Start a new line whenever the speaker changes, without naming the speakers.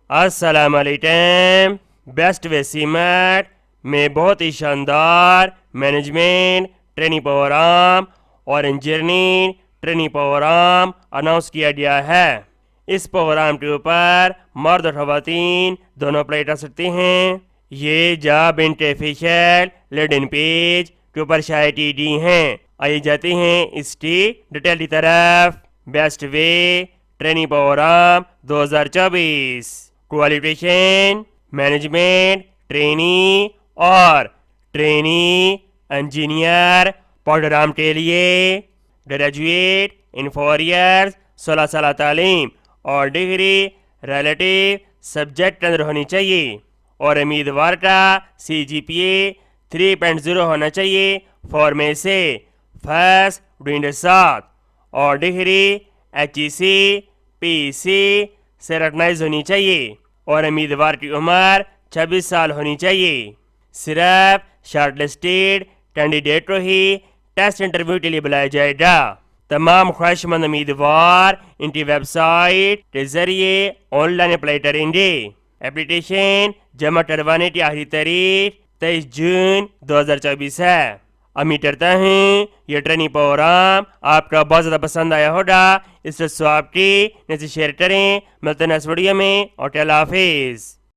السلام علیکم. بیسٹ ویسیمٹ میں بہت ہی شاندار مینجمنٹ ٹریننگ پروگرام اور انجینئرنگ ٹریننگ پروگرام اناؤنس کیا گیا ہے. اس پروگرام کے اوپر مرد اور خواتین دونوں اپلائی کر سکتے ہیں. یہ جاب انٹرفیشل لینڈنگ پیج کے اوپر شائع کی گئی ہیں. آئیے جاتے ہیں اس کی ڈیٹیل کی طرف. Best way training program 2024. Qualification management trainee اور ٹرینی انجینئر پروگرام کے لیے گریجویٹ ان 4 ایئرس 16 سالہ تعلیم اور ڈگری ریلیٹیو سبجیکٹ کے اندر ہونی چاہیے اور امیدوار کا CGPA 3.0 ہونا چاہیے. فور میں سے فرسٹ ڈوئنگ 7 اور ڈگری HEC PEC سے ریکگنائز ہونی چاہیے اور امیدوار کی عمر 26 سال ہونی چاہیے. صرف شارٹ لسٹڈ کینڈیڈیٹ کو ہی ٹیسٹ انٹرویو کے لیے بلایا جائے گا. تمام خواہش مند امیدوار ان کی ویب سائٹ کے ذریعے آن لائن اپلائی کریں گے. اپلیکیشن جمع کروانے کی آخری تاریخ 23 جون 2024 ہے. امید کرتا ہوں یہ ٹریننگ پروگرام آپ کا بہت زیادہ پسند آیا ہوگا. اس سے سواب کی نیچے شیئر کریں. ملتے ہیں اس ویڈیو میں اور اللہ حافظ.